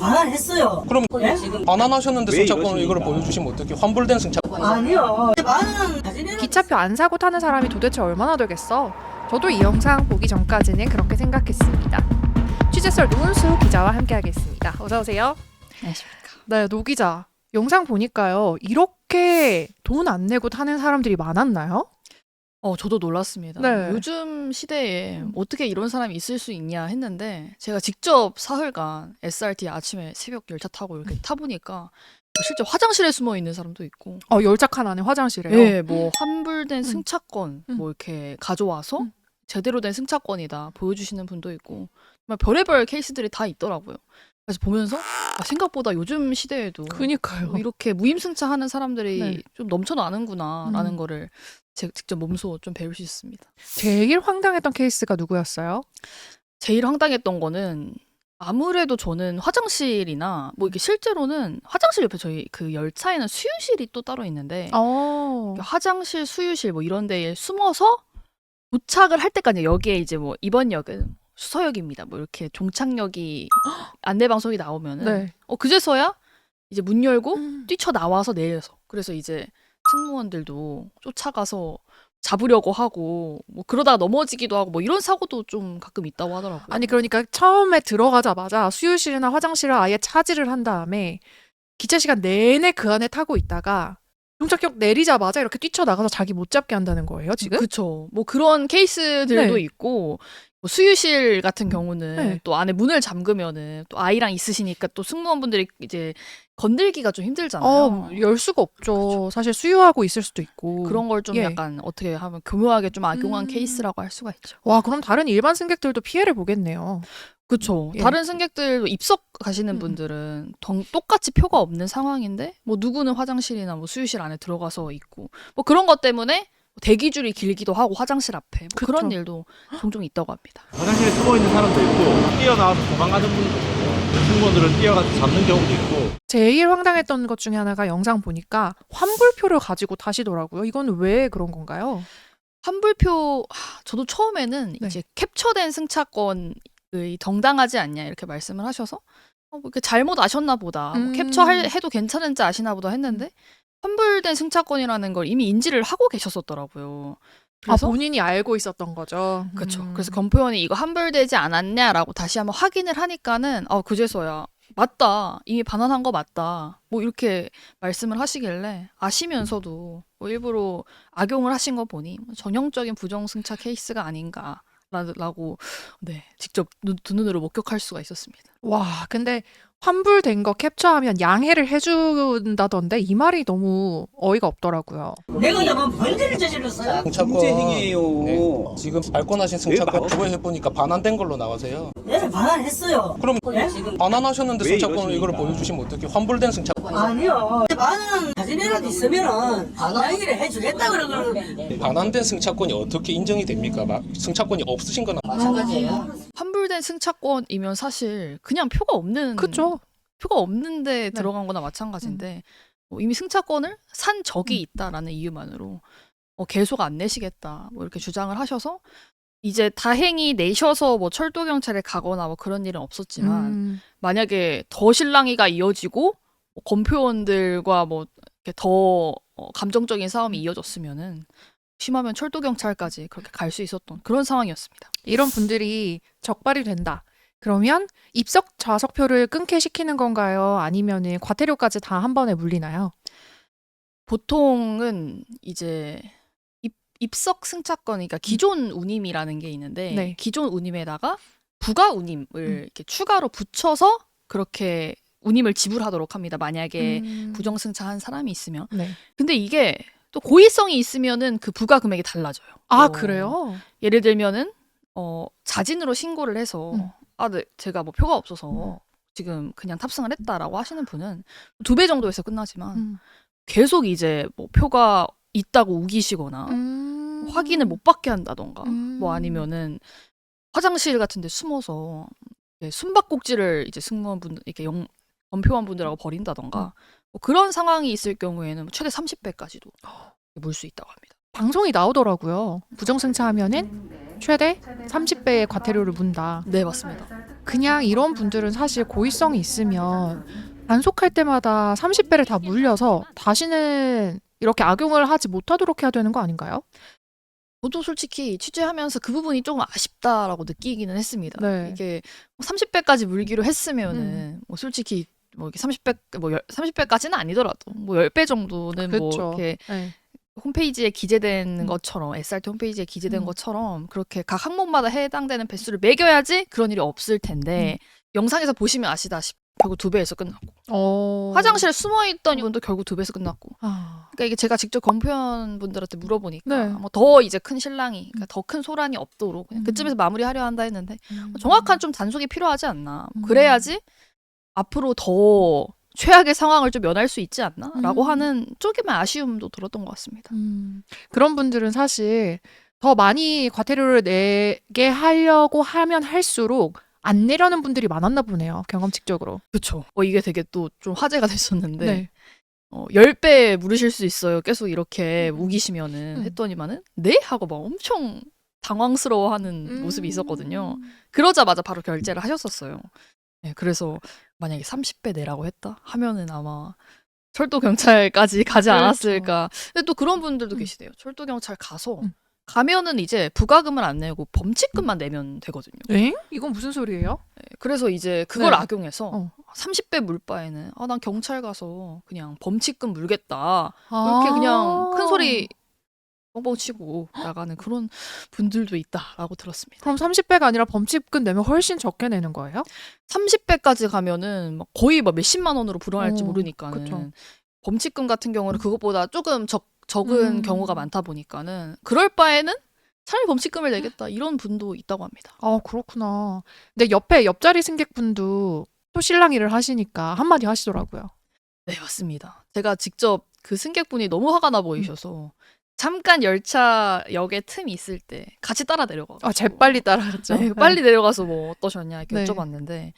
반환했어요. 그럼 예? 반환하셨는데 왜 승차권을 이걸 이러십니까? 보여주시면 어떻게 환불된 승차권? 아니요. 반환 사진에는 기차표 안 사고 타는 사람이 도대체 얼마나 되겠어? 저도 이 영상 보기 전까지는 그렇게 생각했습니다. 취재썰 노은수 기자와 함께하겠습니다. 어서 오세요. 안녕하십니까. 네, 노 기자. 영상 보니까요. 이렇게 돈 안 내고 타는 사람들이 많았나요? 저도 놀랐습니다. 네. 요즘 시대에 어떻게 이런 사람이 있을 수 있냐 했는데 제가 직접 사흘간 SRT 아침에 새벽 열차 타고 이렇게 타보니까 실제 화장실에 숨어 있는 사람도 있고 열차칸 안에 화장실에요? 네, 뭐 환불된 승차권 음. 뭐 이렇게 가져와서 음. 제대로 된 승차권이다 보여주시는 분도 있고 정말 별의별 케이스들이 다 있더라고요. 그래서 보면서 생각보다 요즘 시대에도 그니까요. 이렇게 무임승차하는 사람들이 네. 좀 넘쳐나는구나라는 음. 거를 제가 직접 몸소 좀 배울 수 있습니다. 제일 황당했던 케이스가 누구였어요? 제일 황당했던 거는 아무래도 저는 화장실이나 뭐 이게 실제로는 화장실 옆에 저희 그 열차에는 수유실이 또 따로 있는데 화장실, 수유실 뭐 이런 데에 숨어서 도착을 할 때까지 여기에 이제 뭐 이번 역은 수서역입니다. 뭐 이렇게 종착역이 안내 방송이 나오면은 네. 그제서야 이제 문 열고 음. 뛰쳐 나와서 내려서 그래서 이제 승무원들도 쫓아가서 잡으려고 하고 뭐 그러다가 넘어지기도 하고 뭐 이런 사고도 좀 가끔 있다고 하더라고요. 아니 그러니까 처음에 들어가자마자 수유실이나 화장실을 아예 차지를 한 다음에 기차 시간 내내 그 안에 타고 있다가 종착역 내리자마자 이렇게 뛰쳐나가서 자기 못 잡게 한다는 거예요 지금? 그쵸. 뭐 그런 케이스들도 네. 있고 뭐 수유실 같은 경우는 네. 또 안에 문을 잠그면은 또 아이랑 있으시니까 또 승무원분들이 이제 건들기가 좀 힘들잖아요. 열 수가 없죠. 사실 수유하고 있을 수도 있고. 그런 걸 좀 예. 약간 어떻게 하면 교묘하게 좀 악용한 음. 케이스라고 할 수가 있죠. 와 그럼 다른 일반 승객들도 피해를 보겠네요. 그쵸. 예. 다른 승객들도 입석 가시는 음. 분들은 똑같이 표가 없는 상황인데 뭐 누구는 화장실이나 뭐 수유실 안에 들어가서 있고 뭐 그런 것 때문에 대기줄이 길기도 하고 화장실 앞에 뭐 그쵸. 그런 일도 종종 있다고 합니다. 화장실에 숨어 있는 사람도 있고 뛰어나와서 도망가는 분도 있고 승무원들은 뛰어가서 잡는 경우도 있고. 제일 황당했던 것 중에 하나가 영상 보니까 환불표를 가지고 타시더라고요. 이건 왜 그런 건가요? 환불표 저도 처음에는 네. 이제 캡처된 승차권이 정당하지 않냐 이렇게 말씀을 하셔서 뭐 이렇게 잘못 아셨나 보다. 뭐 캡처해도 괜찮은지 아시나 보다 했는데 환불된 승차권이라는 걸 이미 인지를 하고 계셨었더라고요. 그래서 본인이 알고 있었던 거죠. 그렇죠. 그래서 검표원이 이거 환불되지 않았냐라고 다시 한번 확인을 하니까는 그제서야 맞다. 이미 반환한 거 맞다. 뭐 이렇게 말씀을 하시길래 아시면서도 뭐 일부러 악용을 하신 거 보니 전형적인 부정승차 케이스가 아닌가라고 네, 직접 두 눈으로 목격할 수가 있었습니다. 와, 근데 환불된 거 캡처하면 양해를 해준다던데 이 말이 너무 어이가 없더라고요. 내가 그냥 범죄를 저질렀어요. 승차권 문제 행위예요. 네. 지금 발권하신 승차권 왜 그거 해보니까 반환된 걸로 나와서요. 내가 반환했어요. 그럼 예? 반환하셨는데 왜 승차권을 이걸 이러십니까? 보여주시면 어떻게 환불된 승차권? 아니요. 반환 사진이라도 있으면은 양해를 해주겠다 그러거든. 반환된 승차권이 어떻게 인정이 됩니까? 막 승차권이 없으신 건 마찬가지예요. 환불된 승차권이면 사실 그냥 표가 없는 그쵸? 표가 없는데 네. 들어간 거나 마찬가지인데 뭐 이미 승차권을 산 적이 있다라는 이유만으로 계속 안 내시겠다 뭐 이렇게 주장을 하셔서 이제 다행히 내셔서 뭐 철도 경찰에 가거나 뭐 그런 일은 없었지만 만약에 더 실랑이가 이어지고 뭐 검표원들과 뭐 이렇게 더 감정적인 싸움이 이어졌으면은 심하면 철도 경찰까지 그렇게 갈 수 있었던 그런 상황이었습니다. 이런 분들이 적발이 된다. 그러면 입석 좌석표를 끊게 시키는 건가요? 아니면은 과태료까지 다 한 번에 물리나요? 보통은 이제 입석 승차권, 그러니까 기존 운임이라는 게 있는데 네. 기존 운임에다가 부가 운임을 이렇게 추가로 붙여서 그렇게 운임을 지불하도록 합니다. 만약에 부정승차한 사람이 있으면. 네. 근데 이게 또 고의성이 있으면은 그 부가 금액이 달라져요. 그래요? 예를 들면은 자진으로 신고를 해서 네, 제가 뭐 표가 없어서 지금 그냥 탑승을 했다라고 하시는 분은 2배 정도에서 끝나지만 계속 이제 뭐 표가 있다고 우기시거나 확인을 못 받게 한다던가 뭐 아니면은 화장실 같은 데 숨어서 숨바꼭질을 이제 승무원분 이렇게 검표원분들하고 벌인다던가 뭐 그런 상황이 있을 경우에는 최대 30배까지도 물 수 있다고 합니다. 방송이 나오더라고요. 부정승차하면은 최대 30배의 과태료를 문다. 네, 맞습니다. 그냥 이런 분들은 사실 고의성이 있으면 단속할 때마다 30배를 다 물려서 다시는 이렇게 악용을 하지 못하도록 해야 되는 거 아닌가요? 저도 솔직히 취재하면서 그 부분이 조금 아쉽다라고 느끼기는 했습니다. 네. 이게 30배까지 물기로 했으면은 뭐 솔직히 뭐 이렇게 30배까지는 아니더라도 뭐 10배 정도는 뭐 그렇죠. 이렇게 네. 홈페이지에 기재된 것처럼 SRT 홈페이지에 기재된 것처럼 그렇게 각 항목마다 해당되는 배수를 매겨야지 그런 일이 없을 텐데 영상에서 보시면 아시다시피 결국 2배에서 끝났고 화장실에 숨어있던 분도 결국 2배에서 끝났고 그러니까 이게 제가 직접 검표원 분들한테 물어보니까 네. 뭐 더 이제 큰 신랑이 그러니까 더 큰 소란이 없도록 그냥 그쯤에서 마무리하려 한다 했는데 정확한 좀 단속이 필요하지 않나 그래야지 앞으로 더 최악의 상황을 좀 면할 수 있지 않나? 라고 하는 조금의 아쉬움도 들었던 것 같습니다. 그런 분들은 사실 더 많이 과태료를 내게 하려고 하면 할수록 안 내려는 분들이 많았나 보네요. 경험칙적으로. 그렇죠. 이게 되게 또 좀 화제가 됐었는데 네. 10배 물으실 수 있어요. 계속 이렇게 우기시면은 했더니만은 네? 하고 막 엄청 당황스러워하는 모습이 있었거든요. 그러자마자 바로 결제를 하셨었어요. 네, 그래서 만약에 30배 내라고 했다 하면은 아마 철도 경찰까지 가지 그렇죠. 않았을까. 근데 또 그런 분들도 계시대요. 철도 경찰 가면은 이제 부가금을 안 내고 범칙금만 내면 되거든요. 엥? 이건 무슨 소리예요? 네, 그래서 이제 그걸 네. 악용해서 30배 물 바에는 난 경찰 가서 그냥 범칙금 물겠다. 이렇게 그냥 큰 소리 뻥뻥 치고 나가는 그런 분들도 있다라고 들었습니다. 그럼 30배가 아니라 범칙금 내면 훨씬 적게 내는 거예요? 30배까지 가면은 막 거의 막 몇십만 원으로 불어날지 모르니까는 그쵸. 범칙금 같은 경우는 그것보다 조금 적은 경우가 많다 보니까는 그럴 바에는 차라리 범칙금을 내겠다 이런 분도 있다고 합니다. 아, 그렇구나. 근데 옆에 옆자리 승객분도 또 신랑 일을 하시니까 한마디 하시더라고요. 네, 맞습니다. 제가 직접 그 승객분이 너무 화가 나 보이셔서 잠깐 열차역에 틈이 있을 때 같이 따라 내려가고 재빨리 따라갔죠. 네, 빨리 내려가서 뭐 어떠셨냐 이렇게 네. 여쭤봤는데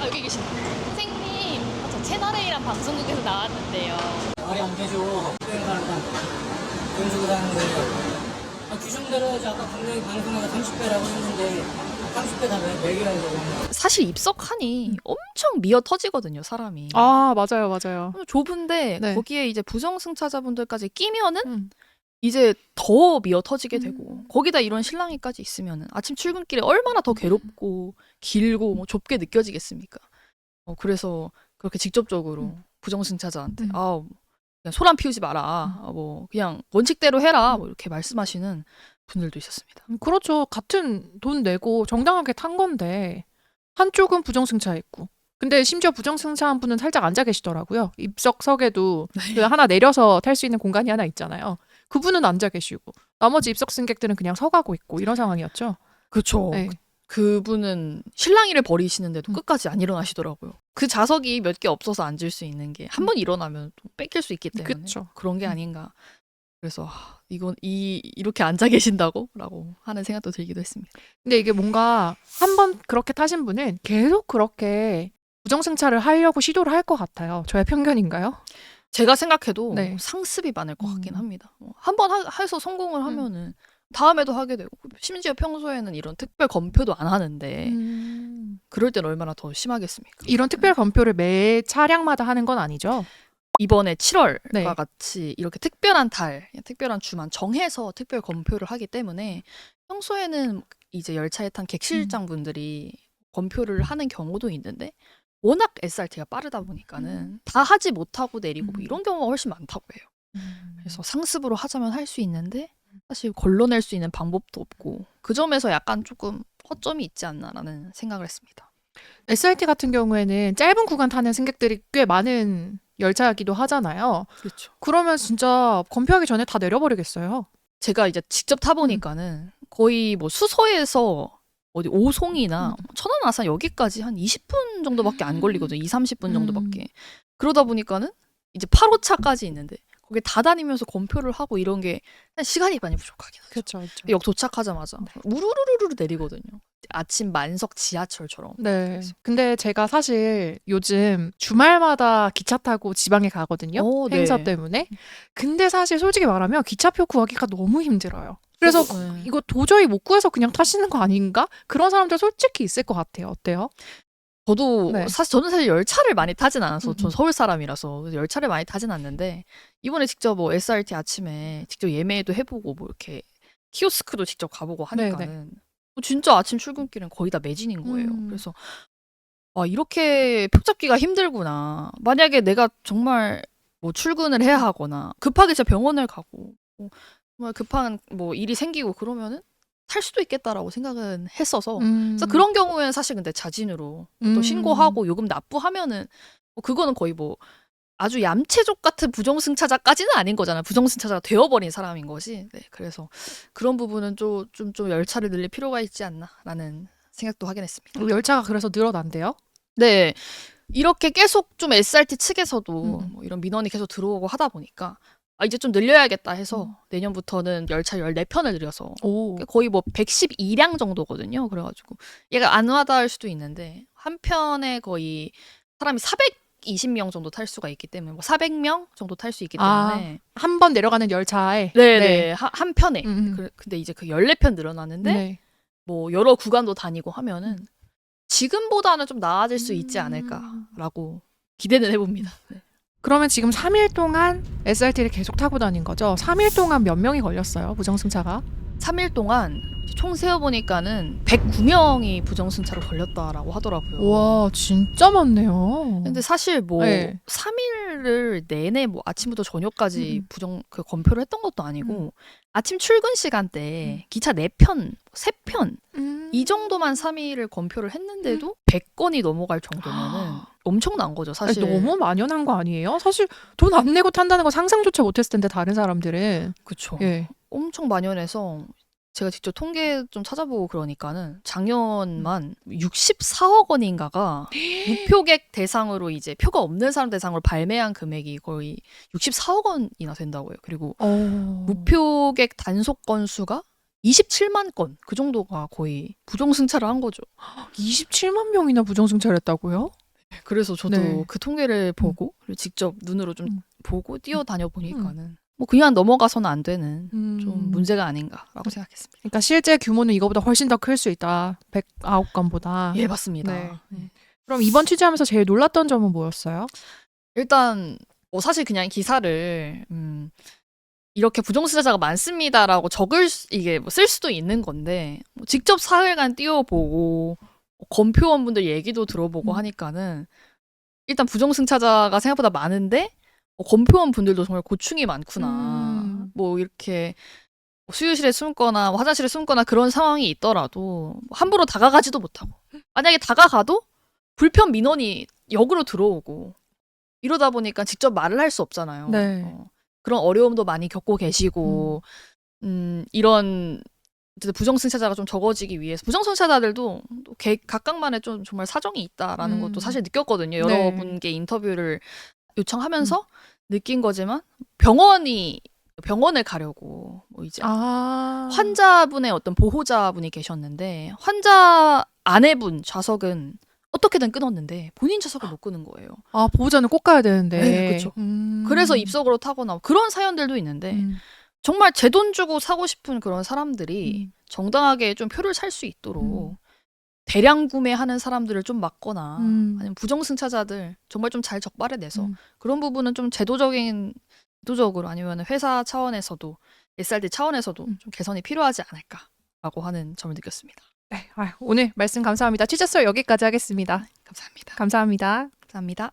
여기 계시네. 선생님, 저 채널A랑 방송국에서 나왔는데요. 말이 안 되죠. 그런 식으로 하는 거예요. 규정대로 아까 분명히 방송에서 30배라고 했는데 30배 다 매겨야죠. 사실 입석하니 엄청 미어 터지거든요, 사람이. 아, 맞아요, 맞아요. 좁은데 네. 거기에 이제 부정승차자분들까지 끼면은 이제 더 미어 터지게 되고 거기다 이런 신랑이까지 있으면은 아침 출근길에 얼마나 더 괴롭고 길고 뭐 좁게 느껴지겠습니까? 그래서 그렇게 직접적으로 부정승차자한테 그냥 소란 피우지 마라. 뭐 그냥 원칙대로 해라. 뭐 이렇게 말씀하시는 분들도 있었습니다. 그렇죠. 같은 돈 내고 정당하게 탄 건데 한쪽은 부정승차했고 근데 심지어 부정승차한 분은 살짝 앉아 계시더라고요. 입석석에도 그 하나 내려서 탈 수 있는 공간이 하나 있잖아요. 그분은 앉아 계시고 나머지 입석 승객들은 그냥 서가고 있고 이런 상황이었죠. 그렇죠. 네. 그분은 신랑이를 버리시는데도 끝까지 안 일어나시더라고요. 그 좌석이 몇 개 없어서 앉을 수 있는 게 한 번 일어나면 또 뺏길 수 있기 때문에 그쵸. 그런 게 아닌가. 그래서 이건 이렇게 앉아 계신다고? 라고 하는 생각도 들기도 했습니다. 근데 이게 뭔가 한 번 그렇게 타신 분은 계속 그렇게 부정승차를 하려고 시도를 할 것 같아요. 저의 편견인가요? 제가 생각해도 네. 상습이 많을 것 같긴 합니다. 한 번 해서 성공을 하면은 다음에도 하게 되고 심지어 평소에는 이런 특별 검표도 안 하는데 그럴 땐 얼마나 더 심하겠습니까? 이런 특별 검표를 매 차량마다 하는 건 아니죠? 이번에 7월과 네. 같이 이렇게 특별한 달, 특별한 주만 정해서 특별 검표를 하기 때문에 평소에는 이제 열차에 탄 객실장분들이 검표를 하는 경우도 있는데 워낙 SRT가 빠르다 보니까는 다 하지 못하고 내리고 뭐 이런 경우가 훨씬 많다고 해요. 그래서 상습으로 하자면 할 수 있는데 사실 걸러낼 수 있는 방법도 없고 그 점에서 약간 조금 허점이 있지 않나라는 생각을 했습니다. SRT 같은 경우에는 짧은 구간 타는 승객들이 꽤 많은 열차이기도 하잖아요. 그렇죠. 그러면 진짜 검표하기 전에 다 내려버리겠어요. 제가 이제 직접 타보니까는 거의 뭐 수서에서 어디 오송이나 천안아산 여기까지 한 20분 정도밖에 안 걸리거든요. 20-30분 정도밖에. 그러다 보니까는 이제 8호차까지 있는데 거기 다 다니면서 검표를 하고 이런 게 시간이 많이 부족하긴 하죠. 그렇죠. 그렇죠. 역 도착하자마자 우르르르르 내리거든요. 아침 만석 지하철처럼. 네. 근데 제가 사실 요즘 주말마다 기차 타고 지방에 가거든요. 네. 행사 때문에. 근데 사실 솔직히 말하면 기차표 구하기가 너무 힘들어요. 그래서 네. 이거 도저히 못 구해서 그냥 타시는 거 아닌가? 그런 사람들 솔직히 있을 것 같아요. 어때요? 저도 네. 저는 사실 열차를 많이 타진 않아서 전 음. 서울 사람이라서 그래서 열차를 많이 타진 않는데 이번에 직접 뭐 SRT 아침에 직접 예매도 해보고 뭐 이렇게 키오스크도 직접 가보고 하니까는 진짜 아침 출근길은 거의 다 매진인 거예요. 그래서 이렇게 표 잡기가 힘들구나. 만약에 내가 정말 뭐 출근을 해야 하거나 급하게 진짜 병원을 가고 뭐 정말 급한 뭐 일이 생기고 그러면은 탈 수도 있겠다라고 생각은 했어서 그래서 그런 경우에는 사실 근데 자진으로 또 신고하고 요금 납부하면은 뭐 그거는 거의 뭐 아주 얌체족 같은 부정승차자까지는 아닌 거잖아요. 부정승차자가 되어버린 사람인 거지. 네, 그래서 그런 부분은 좀 열차를 늘릴 필요가 있지 않나라는 생각도 하긴 했습니다. 열차가 그래서 늘어난대요? 네, 이렇게 계속 좀 SRT 측에서도 음. 뭐 이런 민원이 계속 들어오고 하다 보니까 이제 좀 늘려야겠다 해서 내년부터는 열차 14편을 늘려서 오. 거의 뭐 112량 정도거든요. 그래가지고 얘가 안 와닿을 수도 있는데 한 편에 거의 사람이 420명 정도 탈 수가 있기 때문에 뭐 400명 정도 탈 수 있기 때문에 한 번 내려가는 열차에. 네네 한 편에 음. 근데 이제 그 14편 늘어나는데 네. 뭐 여러 구간도 다니고 하면은 지금보다는 좀 나아질 수 있지 않을까라고 기대는 해봅니다. 네. 그러면 지금 3일 동안 SRT를 계속 타고 다닌 거죠? 3일 동안 몇 명이 걸렸어요? 부정승차가? 3일 동안 총 세어보니까는 109명이 부정승차로 걸렸다라고 하더라고요. 와, 진짜 많네요. 근데 사실 뭐 네. 3일을 내내 뭐 아침부터 저녁까지 그 검표를 했던 것도 아니고 아침 출근 시간대에 기차 4편, 3편 이 정도만 3일을 검표를 했는데도 100건이 넘어갈 정도면은 엄청난 거죠, 사실. 아니, 너무 만연한 거 아니에요? 사실 돈 안 내고 탄다는 거 상상조차 못했을 텐데 다른 사람들은. 그쵸. 예. 엄청 만연해서 제가 직접 통계 좀 찾아보고 그러니까는 작년만 64억 원인가가 무표객 대상으로 이제 표가 없는 사람 대상으로 발매한 금액이 거의 64억 원이나 된다고요. 그리고 무표객 단속 건수가 27만 건. 그 정도가 거의 부정승차를 한 거죠. 27만 명이나 부정승차를 했다고요? 그래서 저도 네. 그 통계를 보고 그리고 직접 눈으로 좀 보고 뛰어다녀 보니까는 뭐 그냥 넘어가서는 안 되는 좀 문제가 아닌가라고 생각했습니다. 그러니까 실제 규모는 이거보다 훨씬 더 클 수 있다. 109건보다. 예, 맞습니다. 네. 그럼 이번 취재하면서 제일 놀랐던 점은 뭐였어요? 일단 사실 그냥 기사를 이렇게 부정승차자가 많습니다라고 이게 뭐 쓸 수도 있는 건데 뭐 직접 사흘간 뛰어보고 검표원분들 얘기도 들어보고 하니까는 일단 부정승차자가 생각보다 많은데 검표원 분들도 정말 고충이 많구나. 뭐 이렇게 수유실에 숨거나 화장실에 숨거나 그런 상황이 있더라도 함부로 다가가지도 못하고 만약에 다가가도 불편 민원이 역으로 들어오고 이러다 보니까 직접 말을 할 수 없잖아요. 네. 그런 어려움도 많이 겪고 계시고 이런 부정승차자가 좀 적어지기 위해서 부정승차자들도 각각만의 좀 정말 사정이 있다라는 것도 사실 느꼈거든요. 여러분께 인터뷰를 요청하면서 느낀 거지만 병원을 가려고 뭐 이제 환자분의 어떤 보호자분이 계셨는데 환자 아내분 좌석은 어떻게든 끊었는데 본인 좌석을 못 끊은 거예요. 아, 보호자는 꼭 가야 되는데. 네, 그렇죠. 그래서 입석으로 타고 나오고 그런 사연들도 있는데 정말 제 돈 주고 사고 싶은 그런 사람들이 정당하게 좀 표를 살 수 있도록 대량 구매하는 사람들을 좀 막거나 아니면 부정승차자들 정말 좀 잘 적발해내서 그런 부분은 좀 제도적으로 아니면 회사 차원에서도 SRT 차원에서도 좀 개선이 필요하지 않을까라고 하는 점을 느꼈습니다. 네, 오늘 말씀 감사합니다. 취재 썰 여기까지 하겠습니다. 감사합니다. 감사합니다. 감사합니다.